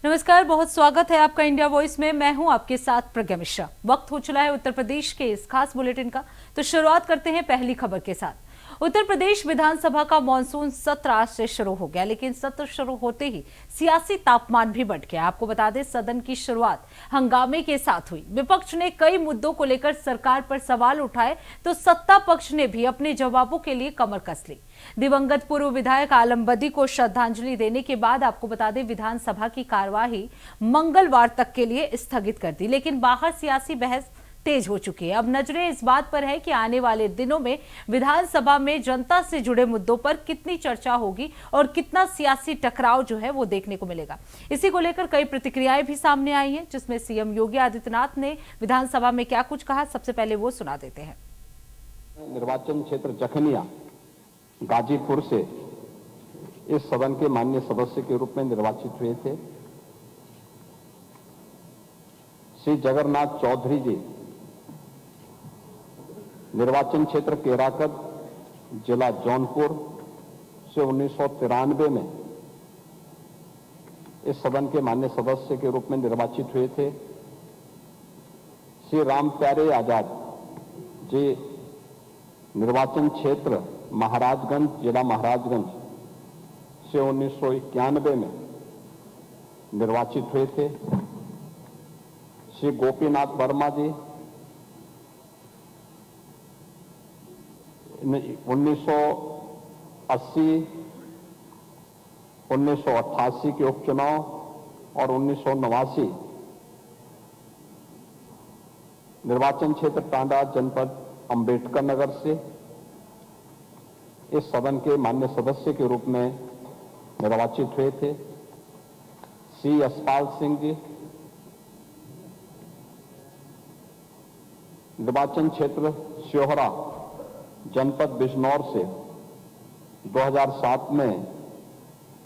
नमस्कार, बहुत स्वागत है आपका इंडिया वॉइस में। मैं हूं आपके साथ प्रज्ञा मिश्रा। वक्त हो चला है उत्तर प्रदेश के इस खास बुलेटिन का, तो शुरुआत करते हैं पहली खबर के साथ। उत्तर प्रदेश विधानसभा का मानसून सत्र आज से शुरू हो गया, लेकिन सत्र शुरू होते ही सियासी तापमान भी बढ़ गया। आपको बता दें, सदन की शुरुआत हंगामे के साथ हुई। विपक्ष ने कई मुद्दों को लेकर सरकार पर सवाल उठाए, तो सत्ता पक्ष ने भी अपने जवाबों के लिए कमर कस ली। दिवंगत पूर्व विधायक आलम बदी को श्रद्धांजलि देने के बाद आपको बता दें, विधानसभा की कार्यवाही मंगलवार तक के लिए स्थगित कर दी, लेकिन बाहर सियासी बहस तेज हो चुकी है। अब नजरें इस बात पर है कि आने वाले दिनों में विधानसभा में जनता से जुड़े मुद्दों पर कितनी चर्चा होगी और कितना सियासी टकराव जो है वो देखने को मिलेगा। इसी को लेकर कई प्रतिक्रियाएं भी सामने आई हैं, जिसमें सीएम योगी आदित्यनाथ ने विधानसभा में क्या कुछ कहा, सबसे पहले वो सुना देते हैं। निर्वाचन क्षेत्र जखनिया गाजीपुर से इस सदन के माननीय सदस्य के रूप में निर्वाचित हुए थे। श्री जगन्नाथ चौधरी जी निर्वाचन क्षेत्र केराकत, जिला जौनपुर से 1993 में इस सदन के माननीय सदस्य के रूप में निर्वाचित हुए थे। श्री राम प्यारे आजाद जी निर्वाचन क्षेत्र महाराजगंज, जिला महाराजगंज से 1991 में निर्वाचित हुए थे। श्री गोपीनाथ वर्मा जी 1980, 1988 के उपचुनाव और 1989 निर्वाचन क्षेत्र टांडा जनपद अंबेडकर नगर से इस सदन के माननीय सदस्य के रूप में निर्वाचित हुए थे। श्री यशपाल सिंह जी निर्वाचन क्षेत्र श्योहरा जनपद बिजनौर से 2007 में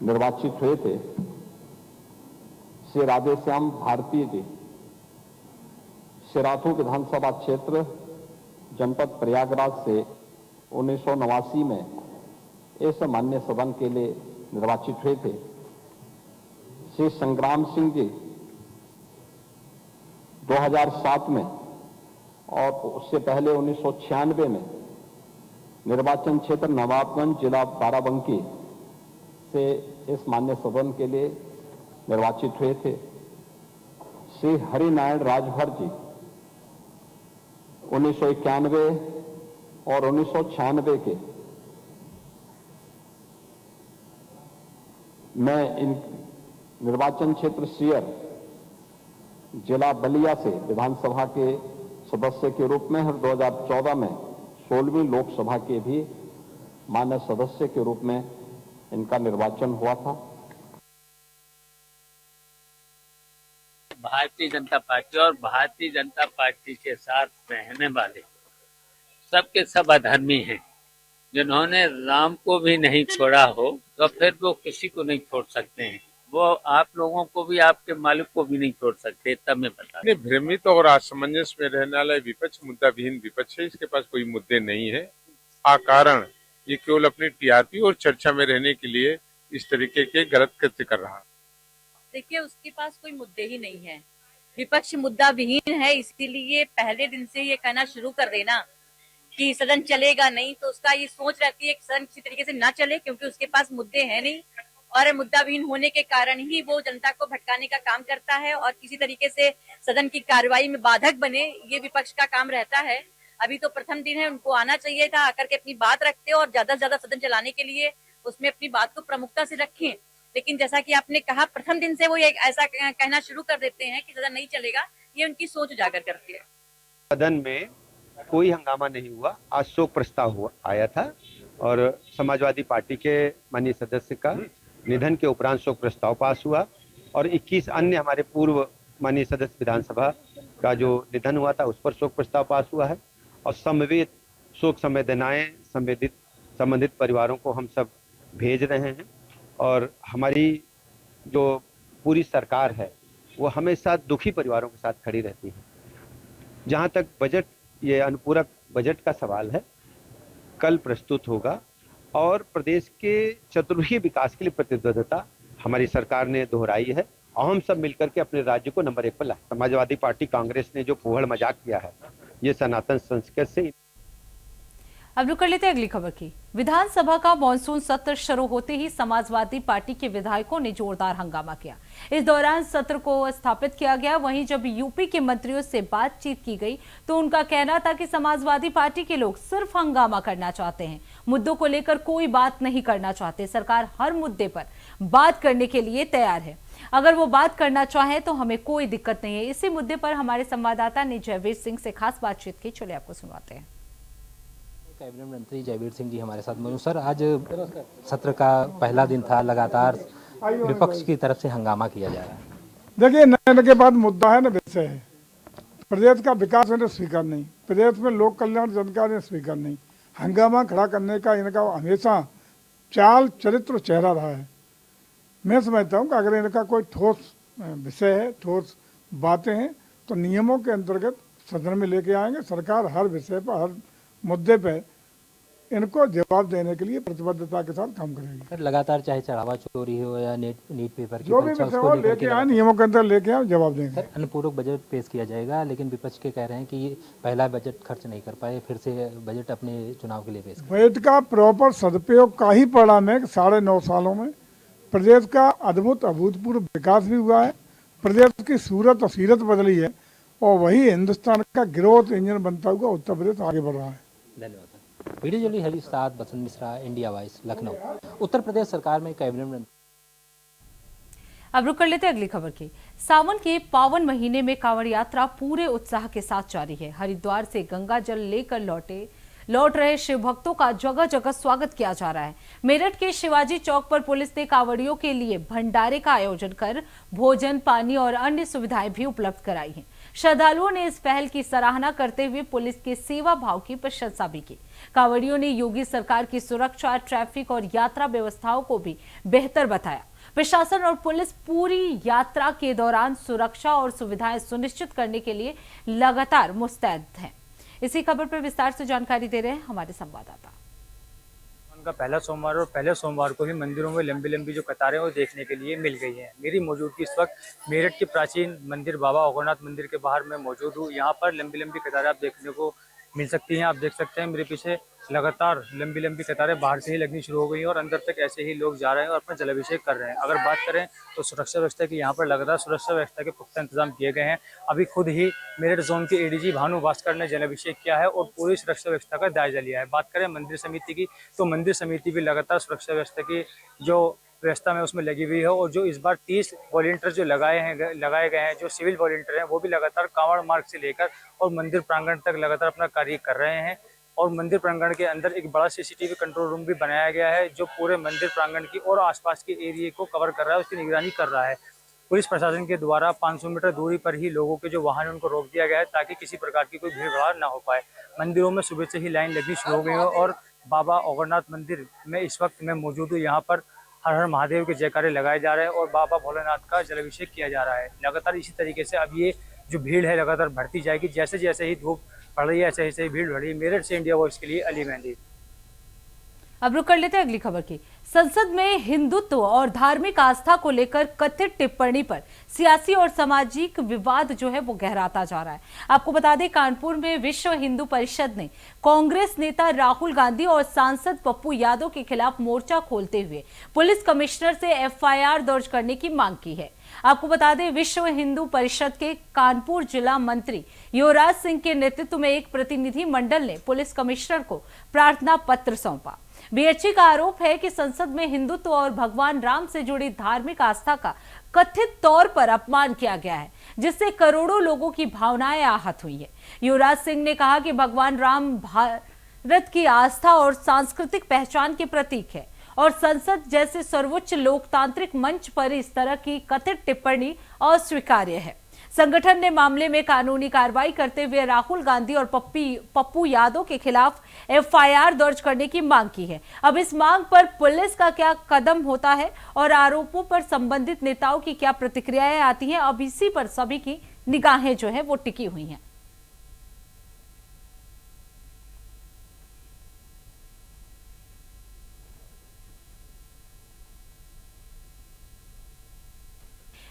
निर्वाचित हुए थे। श्री राधेश्याम भारती जी सिराथू विधानसभा क्षेत्र जनपद प्रयागराज से 1989 में इस माननीय सदन के लिए निर्वाचित हुए थे। श्री संग्राम सिंह जी 2007 में और उससे पहले 1996 में निर्वाचन क्षेत्र नवाबगंज, जिला बाराबंकी से इस माननीय सदन के लिए निर्वाचित हुए थे। श्री हरिनारायण राजभर जी 1991 और 1996 के मैं इन निर्वाचन क्षेत्र सियर, जिला बलिया से विधानसभा के सदस्य के रूप में और 2014 में 16वीं लोकसभा के भी माननीय सदस्य के रूप में इनका निर्वाचन हुआ था। भारतीय जनता पार्टी और भारतीय जनता पार्टी के साथ रहने वाले सबके सब अधर्मी हैं। जिन्होंने राम को भी नहीं छोड़ा हो तो फिर वो किसी को नहीं छोड़ सकते हैं। वो आप लोगों को भी, आपके मालिक को भी नहीं छोड़ सकते। तब मैं बता नहीं, भ्रमित और असमंजस में रहने वाला विपक्ष मुद्दा विहीन विपक्ष है। इसके पास कोई मुद्दे नहीं है। कारण ये केवल अपनी टीआरपी और चर्चा में रहने के लिए इस तरीके के गलत कृत्य कर रहा है। देखिए, उसके पास कोई मुद्दे ही नहीं है। विपक्ष मुद्दा विहीन है, इसीलिए पहले दिन से ये कहना शुरू कर देना कि सदन चलेगा नहीं, तो उसका ये सोच रहती है कि सदन किसी तरीके से ना चले, क्योंकि उसके पास मुद्दे हैं नहीं और मुद्दा विहीन होने के कारण ही वो जनता को भटकाने का काम करता है और किसी तरीके से सदन की कार्रवाई में बाधक बने, ये विपक्ष का काम रहता है। अभी तो प्रथम दिन है, उनको आना चाहिए था, आकर के अपनी बात रखते और ज्यादा से ज्यादा सदन चलाने के लिए उसमें अपनी बात को प्रमुखता से रखें। लेकिन जैसा कि आपने कहा, प्रथम दिन से वो ये ऐसा कहना शुरू कर देते हैं कि सदन नहीं चलेगा। ये उनकी सोच उजागर करती है। सदन में कोई हंगामा नहीं हुआ। आज शोक प्रस्ताव आया था और समाजवादी पार्टी के माननीय सदस्य का निधन के उपरांत शोक प्रस्ताव पास हुआ और 21 अन्य हमारे पूर्व माननीय सदस्य विधानसभा का जो निधन हुआ था उस पर शोक प्रस्ताव पास हुआ है और समवेत शोक संवेदनाएं संबंधित परिवारों को हम सब भेज रहे हैं। और हमारी जो पूरी सरकार है वो हमेशा दुखी परिवारों के साथ खड़ी रहती है। जहां तक बजट, ये अनुपूरक बजट का सवाल है, कल प्रस्तुत होगा और प्रदेश के चतुर्मुखी विकास के लिए प्रतिबद्धता हमारी सरकार ने दोहराई है और हम सब मिलकर के अपने राज्य को नंबर 1 पर लाए। समाजवादी पार्टी कांग्रेस ने जो फूहड़ मजाक किया है, ये सनातन संस्कृति से। अब रुक कर लेते हैं अगली खबर की। विधानसभा का मॉनसून सत्र शुरू होते ही समाजवादी पार्टी के विधायकों ने जोरदार हंगामा किया। इस दौरान सत्र को स्थापित किया गया। वहीं जब यूपी के मंत्रियों से बातचीत की गई तो उनका कहना था कि समाजवादी पार्टी के लोग सिर्फ हंगामा करना चाहते हैं, मुद्दों को लेकर कोई बात नहीं करना चाहते। सरकार हर मुद्दे पर बात करने के लिए तैयार है, अगर वो बात करना चाहे तो हमें कोई दिक्कत नहीं है। इसी मुद्दे पर हमारे संवाददाता ने जयवीर सिंह से खास बातचीत की, चलिए आपको सुनवाते हैं। कैबिनेट मंत्री जयवीर सिंह जी हमारे साथ मौजूद। सर, आज सत्र का पहला दिन था, लगातार विपक्ष की तरफ से हंगामा किया जा रहा है। देखिए, नए के बाद मुद्दा है ना, विषय है प्रदेश का विकास इन्हें स्वीकार नहीं, प्रदेश में लोक कल्याण जनता ने स्वीकार नहीं। हंगामा खड़ा करने का इनका हमेशा चाल चरित्र चेहरा रहा है। मैं समझता हूँ कि अगर इनका कोई ठोस विषय है, ठोस बातें हैं, तो नियमों के अंतर्गत सदन में लेके आएंगे। सरकार हर विषय पर, हर मुद्दे पे इनको जवाब देने के लिए प्रतिबद्धता के साथ काम करेगी। सर, लगातार चाहे चढ़ावा चोरी हो या नीट पेपर की जो भी परीक्षा, विषय उसको हो लेकर लेके के आए, नियमों के अंदर लेके आए, जवाब देंगे। सर, अनुपूरक बजट पेश किया जाएगा, लेकिन विपक्ष के कह रहे हैं कि ये पहला बजट खर्च नहीं कर पाए, फिर से बजट अपने चुनाव के लिए पेश करें। बजट का प्रॉपर सदुपयोग का ही परिणाम है कि 9.5 सालों में प्रदेश का अद्भुत अभूतपूर्व विकास भी हुआ है, प्रदेश की सूरत और सीरत बदली है, और वही हिंदुस्तान का ग्रोथ इंजन बनता हुआ उत्तर प्रदेश आगे बढ़ रहा है। धन्यवाद सर। वीडियो जर्नलिस्ट हरीश साथ, बसंत मिश्रा, इंडिया वॉइस, लखनऊ। उत्तर प्रदेश सरकार में कैबिनेट मंत्री। अब रुक कर लेते अगली खबर की। सावन के पावन महीने में कांवड़ यात्रा पूरे उत्साह के साथ जारी है। हरिद्वार से गंगा जल लेकर लौट रहे शिव भक्तों का जगह जगह स्वागत किया जा रहा है। मेरठ के शिवाजी चौक पर पुलिस ने कांवड़ियों के लिए भंडारे का आयोजन कर भोजन, पानी और अन्य सुविधाएं भी उपलब्ध कराई हैं। श्रद्धालुओं ने इस पहल की सराहना करते हुए पुलिस के सेवा भाव की प्रशंसा भी की। कांवड़ियों ने योगी सरकार की सुरक्षा, ट्रैफिक और यात्रा व्यवस्थाओं को भी बेहतर बताया। प्रशासन और पुलिस पूरी यात्रा के दौरान सुरक्षा और सुविधाएं सुनिश्चित करने के लिए लगातार मुस्तैद हैं। इसी खबर पर विस्तार से जानकारी दे रहे हैं हमारे संवाददाता। उनका पहला सोमवार और पहले सोमवार को ही मंदिरों में लंबी लंबी जो कतारें वो देखने के लिए मिल गई हैं। मेरी मौजूदगी इस वक्त मेरठ के प्राचीन मंदिर बाबा ओगरनाथ मंदिर के बाहर मैं मौजूद हूँ। यहाँ पर लंबी लंबी कतारें आप देखने को मिल सकती हैं। आप देख सकते हैं मेरे पीछे लगातार लंबी लंबी कतारें बाहर से ही लगनी शुरू हो गई हैं और अंदर तक ऐसे ही लोग जा रहे हैं और अपना जलाभिषेक कर रहे हैं। अगर बात करें तो सुरक्षा व्यवस्था की, यहाँ पर लगातार सुरक्षा व्यवस्था के पुख्ता इंतजाम किए गए हैं। अभी खुद ही मेरठ जोन के एडीजी भानु भास्कर ने जलाभिषेक किया है और पूरी सुरक्षा व्यवस्था का जायजा लिया है। बात करें मंदिर समिति की, तो मंदिर समिति भी लगातार सुरक्षा व्यवस्था की जो व्यवस्था में उसमें लगी हुई है और जो इस बार 30 वॉलंटियर जो लगाए गए हैं, जो सिविल वॉलंटियर हैं, वो भी लगातार कांवड़ मार्ग से लेकर और मंदिर प्रांगण तक लगातार अपना कार्य कर रहे हैं। और मंदिर प्रांगण के अंदर एक बड़ा सीसीटीवी कंट्रोल रूम भी बनाया गया है जो पूरे मंदिर प्रांगण की और आसपास के एरिया को कवर कर रहा है, उसकी निगरानी कर रहा है। पुलिस प्रशासन के द्वारा 500 मीटर दूरी पर ही लोगों के जो वाहन उनको रोक दिया गया है ताकि किसी प्रकार की कोई भीड़ भाड़ ना हो पाए। मंदिरों में सुबह से ही लाइन लगनी शुरू हो गई है और बाबा ओगरनाथ मंदिर में इस वक्त मैं मौजूद हूँ। यहाँ पर हर हर महादेव के जयकारे लगाए जा रहे हैं और बाबा भोलेनाथ का जलाभिषेक किया जा रहा है। लगातार इसी तरीके से अब ये जो भीड़ है लगातार बढ़ती जाएगी। जैसे जैसे ही धूप बढ़ रही है ऐसे ऐसे ही भीड़ बढ़ रही है। मेरठ से इंडिया वॉइस के लिए अली मेहंदी। अब रुक कर लेते हैं अगली खबर की। संसद में हिंदुत्व और धार्मिक आस्था को लेकर कथित टिप्पणी पर सियासी और सामाजिक विवाद जो है वो गहराता जा रहा है। आपको बता दें, कानपुर में विश्व हिंदू परिषद ने कांग्रेस नेता राहुल गांधी और सांसद पप्पू यादव के खिलाफ मोर्चा खोलते हुए पुलिस कमिश्नर से एफआईआर दर्ज करने की मांग की है। आपको बता दें, विश्व हिंदू परिषद के कानपुर जिला मंत्री युवराज सिंह के नेतृत्व में एक प्रतिनिधि मंडल ने पुलिस कमिश्नर को प्रार्थना पत्र सौंपा। बीएचई का आरोप है कि संसद में हिंदुत्व और भगवान राम से जुड़ी धार्मिक आस्था का कथित तौर पर अपमान किया गया है, जिससे करोड़ों लोगों की भावनाएं आहत हुई है। युवराज सिंह ने कहा कि भगवान राम भारत की आस्था और सांस्कृतिक पहचान के प्रतीक है और संसद जैसे सर्वोच्च लोकतांत्रिक मंच पर इस तरह की कथित टिप्पणी अस्वीकार्य है। संगठन ने मामले में कानूनी कार्रवाई करते हुए राहुल गांधी और पप्पू यादव के खिलाफ एफआईआर दर्ज करने की मांग की है। अब इस मांग पर पुलिस का क्या कदम होता है और आरोपों पर संबंधित नेताओं की क्या प्रतिक्रियाएं आती हैं, अब इसी पर सभी की निगाहें जो है वो टिकी हुई हैं।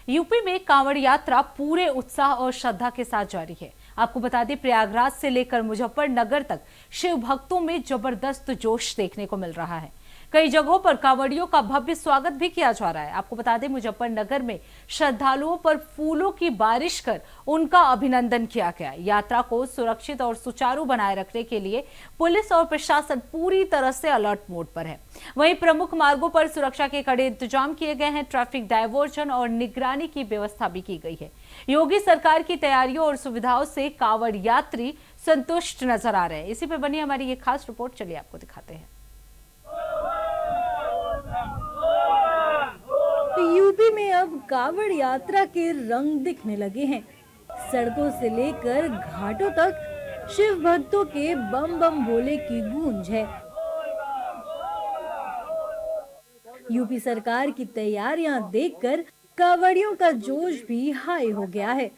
यूपी में कांवड़ यात्रा पूरे उत्साह और श्रद्धा के साथ जारी है। आपको बता दें, प्रयागराज से लेकर मुजफ्फरनगर तक शिव भक्तों में जबरदस्त जोश देखने को मिल रहा है। कई जगहों पर कांवड़ियों का भव्य स्वागत भी किया जा रहा है। आपको बता दें, मुजफ्फरनगर में श्रद्धालुओं पर फूलों की बारिश कर उनका अभिनंदन किया गया। यात्रा को सुरक्षित और सुचारू बनाए रखने के लिए पुलिस और प्रशासन पूरी तरह से अलर्ट मोड पर है। वहीं प्रमुख मार्गों पर सुरक्षा के कड़े इंतजाम किए गए हैं। ट्रैफिक डायवर्जन और निगरानी की व्यवस्था भी की गई है। योगी सरकार की तैयारियों और सुविधाओं से कांवड़ यात्री संतुष्ट नजर आ रहे हैं। इसी पर बनी हमारी ये खास रिपोर्ट, चलिए आपको दिखाते हैं। यूपी में अब कांवड़ यात्रा के रंग दिखने लगे हैं। सड़कों से लेकर घाटों तक शिव भक्तों के बम बम भोले की गूंज है। यूपी सरकार की तैयारियां देखकर कांवड़ियों का जोश भी हाई हो गया है।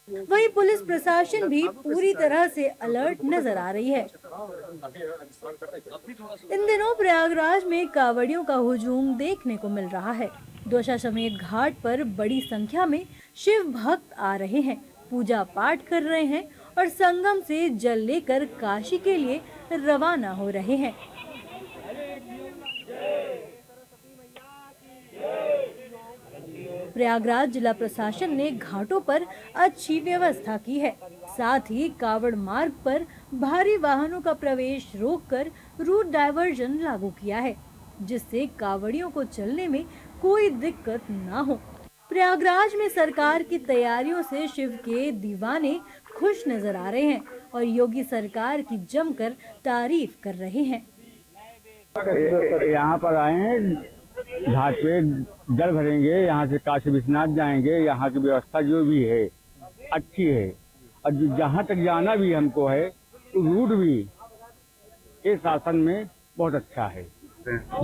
वहीं पुलिस प्रशासन भी पूरी तरह से अलर्ट नजर आ रही है। इन दिनों प्रयागराज में कांवड़ियों का हुजूम देखने को मिल रहा है। दशाश्वमेध घाट पर बड़ी संख्या में शिव भक्त आ रहे हैं, पूजा पाठ कर रहे हैं और संगम से जल लेकर काशी के लिए रवाना हो रहे हैं। प्रयागराज जिला प्रशासन ने घाटों पर अच्छी व्यवस्था की है। साथ ही कांवड़ मार्ग पर भारी वाहनों का प्रवेश रोककर रूट डायवर्जन लागू किया है, जिससे कांवड़ियों को चलने में कोई दिक्कत ना हो। प्रयागराज में सरकार की तैयारियों से शिव के दीवाने खुश नजर आ रहे हैं और योगी सरकार की जमकर तारीफ कर रहे हैं। यहाँ पर आए हैं, घाट पे जल भरेंगे, यहाँ से काशी विश्वनाथ जाएंगे। यहाँ की व्यवस्था जो भी है अच्छी है और जहाँ तक जाना भी हमको है तो रूट भी इस शासन में बहुत अच्छा है।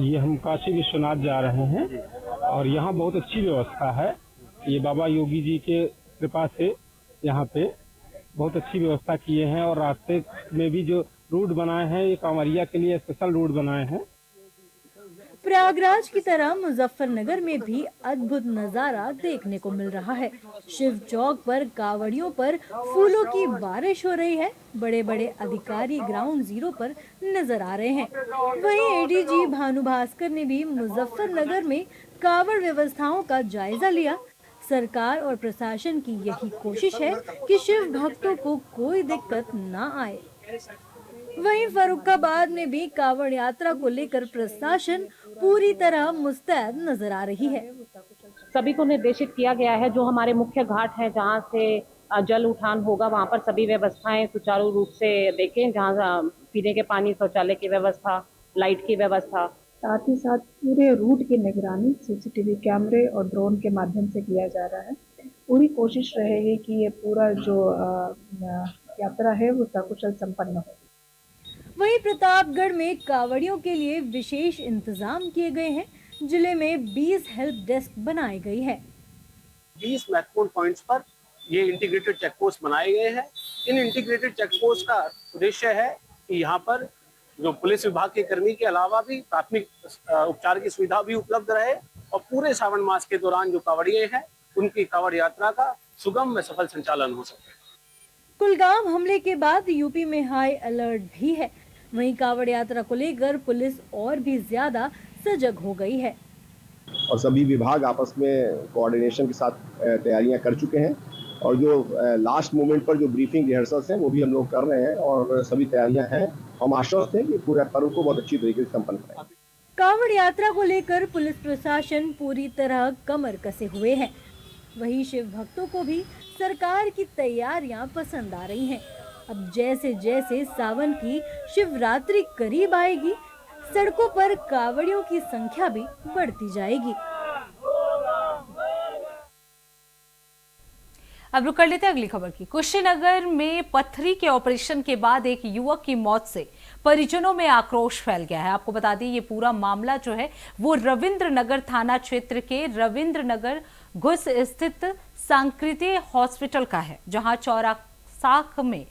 ये हम काशी विश्वनाथ जा रहे हैं और यहाँ बहुत अच्छी व्यवस्था है। ये बाबा योगी जी के कृपा से यहाँ पे बहुत अच्छी व्यवस्था किए हैं और रास्ते में भी जो रूट बनाए हैं, ये कांवड़िया के लिए स्पेशल रूट बनाए हैं। प्रयागराज की तरह मुजफ्फरनगर में भी अद्भुत नजारा देखने को मिल रहा है। शिव चौक पर कांवड़ियों पर फूलों की बारिश हो रही है। बड़े बड़े अधिकारी ग्राउंड जीरो पर नजर आ रहे हैं। वहीं एडीजी भानु भास्कर ने भी मुजफ्फरनगर में कांवड़ व्यवस्थाओं का जायजा लिया। सरकार और प्रशासन की यही कोशिश है कि शिव भक्तों को कोई दिक्कत न आए। वहीं फर्रुखाबाद में भी कांवड़ यात्रा को लेकर प्रशासन पूरी तरह मुस्तैद नजर आ रही है। सभी को निर्देशित किया गया है, जो हमारे मुख्य घाट हैं जहां से जल उठान होगा वहां पर सभी व्यवस्थाएं सुचारू रूप से देखें, जहां पीने के पानी, शौचालय की व्यवस्था, लाइट की व्यवस्था, साथ ही साथ पूरे रूट की निगरानी सीसीटीवी कैमरे और ड्रोन के माध्यम से किया जा रहा है। पूरी कोशिश रहेगी कि ये पूरा जो यात्रा है वो सकुशल संपन्न हो। वहीं प्रतापगढ़ में कांवड़ियों के लिए विशेष इंतजाम किए गए हैं। जिले में 20 हेल्प डेस्क बनाई गई है। 20 महत्वपूर्ण पॉइंट्स पर ये इंटीग्रेटेड चेक पोस्ट बनाए गए हैं। इन इंटीग्रेटेड चेक पोस्ट का उद्देश्य है कि यहाँ पर जो पुलिस विभाग के कर्मी के अलावा भी प्राथमिक उपचार की सुविधा भी उपलब्ध रहे और पूरे सावन मास के दौरान जो कांवड़िए हैं उनकी कांवड़ यात्रा का सुगम व सफल संचालन हो सके। कुलगाम हमले के बाद यूपी में हाई अलर्ट भी है। वहीं कांवड़ यात्रा को लेकर पुलिस और भी ज्यादा सजग हो गई है और सभी विभाग आपस में कोऑर्डिनेशन के साथ तैयारियां कर चुके हैं और जो लास्ट मोमेंट पर जो ब्रीफिंग रिहर्सल्स हैं वो भी हम लोग कर रहे हैं और सभी तैयारियां हैं। हम आश्वस्त हैं कि पूरे पर्व को बहुत अच्छी तरीके से संपन्न करेंगे। कांवड़ यात्रा को लेकर पुलिस प्रशासन पूरी तरह कमर कसे हुए है। वहीं शिव भक्तों को भी सरकार की तैयारियां पसंद आ रही हैं। अब जैसे जैसे सावन की शिवरात्रि करीब आएगी, सड़कों पर कांवड़ियों की संख्या भी बढ़ती जाएगी। अब रुक कर लेते हैं अगली खबर की। कुशीनगर में पत्थरी के ऑपरेशन के बाद एक युवक की मौत से परिजनों में आक्रोश फैल गया है। आपको बता दें, ये पूरा मामला जो है वो रविंद्र नगर थाना क्षेत्र के रविंद्र नगर घुस स्थित सांकृति हॉस्पिटल का है, जहां चौरासाख में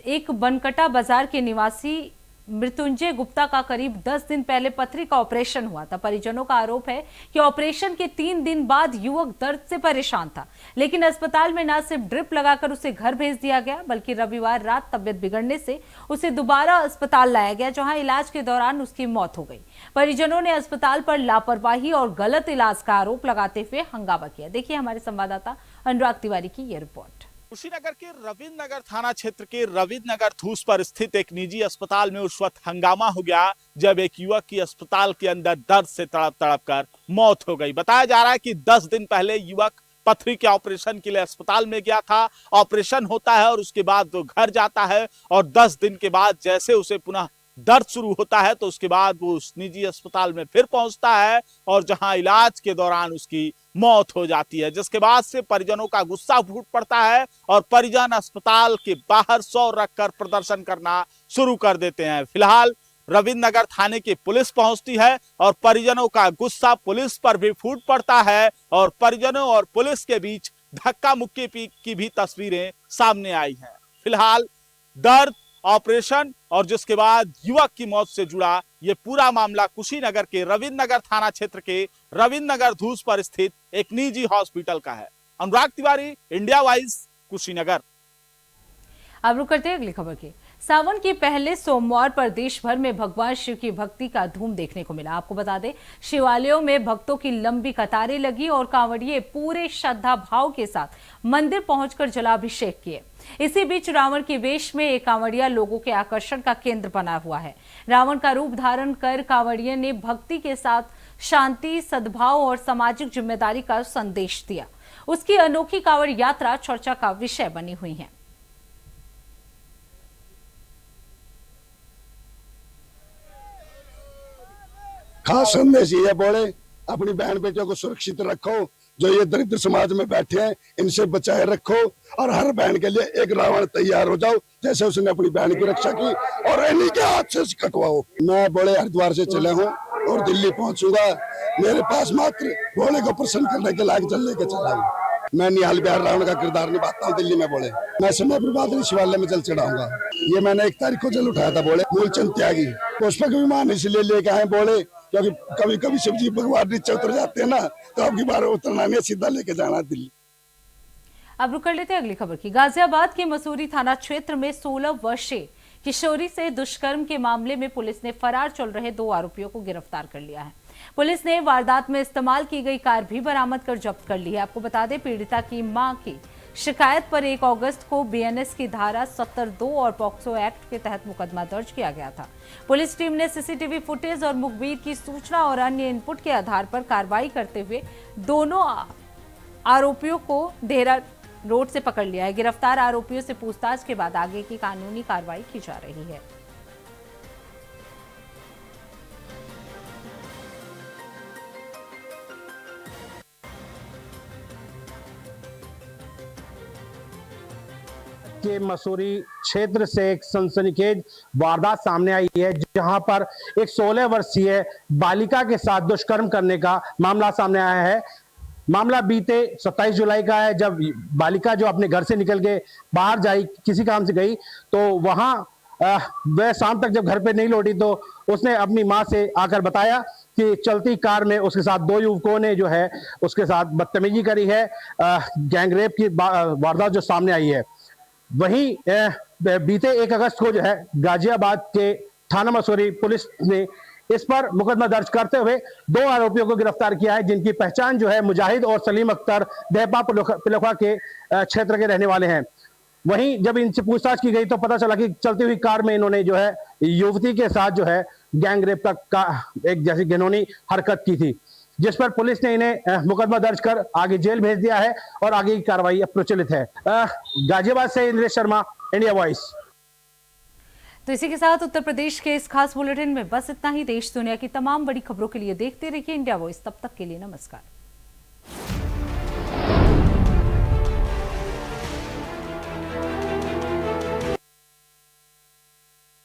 एक बनकटा बाजार के निवासी मृत्युंजय गुप्ता का करीब 10 दिन पहले पथरी का ऑपरेशन हुआ था। परिजनों का आरोप है कि ऑपरेशन के 3 दिन बाद युवक दर्द से परेशान था, लेकिन अस्पताल में न सिर्फ ड्रिप लगाकर उसे घर भेज दिया गया, बल्कि रविवार रात तबियत बिगड़ने से उसे दोबारा अस्पताल लाया गया, जहां इलाज के दौरान उसकी मौत हो गई। परिजनों ने अस्पताल पर लापरवाही और गलत इलाज का आरोप लगाते हुए हंगामा किया। देखिए हमारे संवाददाता अनुराग तिवारी की ये रिपोर्ट। कुशीनगर के रविंद्र नगर थाना क्षेत्र के रविंद्र नगर धूस पर स्थित एक निजी अस्पताल में उस वक्त हंगामा हो गया जब एक युवक की अस्पताल के अंदर दर्द से तड़प तड़प कर मौत हो गई। बताया जा रहा है कि 10 दिन पहले युवक पथरी के ऑपरेशन के लिए अस्पताल में गया था। ऑपरेशन होता है और उसके बाद वो घर जाता है और 10 दिन के बाद जैसे उसे पुनः दर्द शुरू होता है तो उसके बाद वो उस निजी अस्पताल में फिर पहुंचता है और जहां इलाज के दौरान उसकी मौत हो जाती है, जिसके बाद से परिजनों का गुस्सा फूट पड़ता है और परिजन अस्पताल के बाहर सौ रखकर प्रदर्शन करना शुरू कर देते हैं। फिलहाल रविंद्र नगर थाने की पुलिस पहुंचती है और परिजनों का गुस्सा पुलिस पर भी फूट पड़ता है और परिजनों और पुलिस के बीच धक्का मुक्की की भी तस्वीरें सामने आई हैं। फिलहाल दर्द, ऑपरेशन और जिसके बाद युवक की मौत से जुड़ा ये पूरा मामला कुशीनगर के रविंद्र नगर थाना क्षेत्र के रविंद्र नगर धूस पर स्थित एक निजी हॉस्पिटल का है। अनुराग तिवारी, इंडिया वाइज, कुशीनगर। अब रुक करते हैं अगली खबर की। सावन के पहले सोमवार पर देश भर में भगवान शिव की भक्ति का धूम देखने को मिला। आपको बता दें, शिवालयों में भक्तों की लंबी कतारें लगी और कांवड़िए पूरे श्रद्धा भाव के साथ मंदिर पहुंचकर जलाभिषेक किए। इसी बीच रावण के वेश में एक कांवड़िया लोगों के आकर्षण का केंद्र बना हुआ है। रावण का रूप धारण कर कांवड़िया ने भक्ति के साथ शांति, सद्भाव और सामाजिक जिम्मेदारी का संदेश दिया। उसकी अनोखी कांवड़ यात्रा चर्चा का विषय बनी हुई है। खास संदेश ये बोले, अपनी बहन बेटियों को सुरक्षित रखो, जो ये दरिद्र समाज में बैठे हैं इनसे बचाए रखो और हर बहन के लिए एक रावण तैयार हो जाओ, जैसे उसने अपनी बहन की रक्षा की और इन्हीं के हाथ से कटवाओ। मैं बोले हरिद्वार से चले हूँ और दिल्ली पहुंचूंगा। मेरे पास मात्र भोले को प्रसन्न करने के लायक जल लेके चला हूँ। मैं निहाल बिहार रावण का किरदार निभाता हूँ दिल्ली में। बोले मैं समय प्रभात शिवालय में जल चढ़ाऊंगा। ये मैंने 1 तारीख को जल उठाया था। बोले मूलचंद त्यागी पुष्पक विमान इसलिए लेके आए बोले क्योंकि कभी कभी शिव जी भगवान नीचे उतर जाते हैं ना, तो अब की बार उतरना नहीं, सीधा लेके जाना दिल्ली। अब रुक कर लेते हैं अगली खबर की। गाजियाबाद के मसूरी थाना क्षेत्र में 16 वर्षीय किशोरी से दुष्कर्म के मामले में पुलिस ने फरार चल रहे 2 आरोपियों को गिरफ्तार कर लिया है। पुलिस ने वारदात में इस्तेमाल की गई कार भी बरामद कर जब्त कर ली है। आपको बता दें, पीड़िता की मां की शिकायत पर 1 अगस्त को बीएनएस की धारा 70(2) और पॉक्सो एक्ट के तहत मुकदमा दर्ज किया गया था। पुलिस टीम ने सीसीटीवी फुटेज और मुखबिर की सूचना और अन्य इनपुट के आधार पर कार्रवाई करते हुए दोनों आरोपियों को ढेरा रोड से पकड़ लिया है। गिरफ्तार आरोपियों से पूछताछ के बाद आगे की कानूनी कार्रवाई की जा रही है। के मसूरी क्षेत्र से एक सनसनीखेज वारदात सामने आई है, जहां पर एक 16 वर्षीय बालिका के साथ दुष्कर्म करने का मामला सामने आया है। मामला बीते 27 जुलाई का है, जब बालिका जो अपने घर से निकल के बाहर जाई, किसी काम से गई, तो वहां वह शाम तक जब घर पे नहीं लौटी तो उसने अपनी मां से आकर बताया कि चलती कार में उसके साथ 2 युवकों ने जो है उसके साथ बदतमीजी करी है। गैंगरेप की वारदात जो सामने आई है। वहीं बीते 1 अगस्त को जो है गाजियाबाद के थाना मसूरी पुलिस ने इस पर मुकदमा दर्ज करते हुए 2 आरोपियों को गिरफ्तार किया है, जिनकी पहचान जो है मुजाहिद और सलीम अख्तर देहपा पिलोखा के क्षेत्र के रहने वाले हैं। वहीं जब इनसे पूछताछ की गई तो पता चला कि चलती हुई कार में इन्होंने जो है युवती के साथ जो है गैंगरेप का एक जैसी घिनौनी हरकत की थी, जिस पर पुलिस ने इन्हें मुकदमा दर्ज कर आगे जेल भेज दिया है और आगे की कार्रवाई प्रचलित है। गाजियाबाद से इंद्रेश शर्मा, इंडिया वॉइस। तो इसी के साथ उत्तर प्रदेश के इस खास बुलेटिन में बस इतना ही। देश दुनिया की तमाम बड़ी खबरों के लिए देखते रहिए इंडिया वॉइस। तब तक के लिए नमस्कार।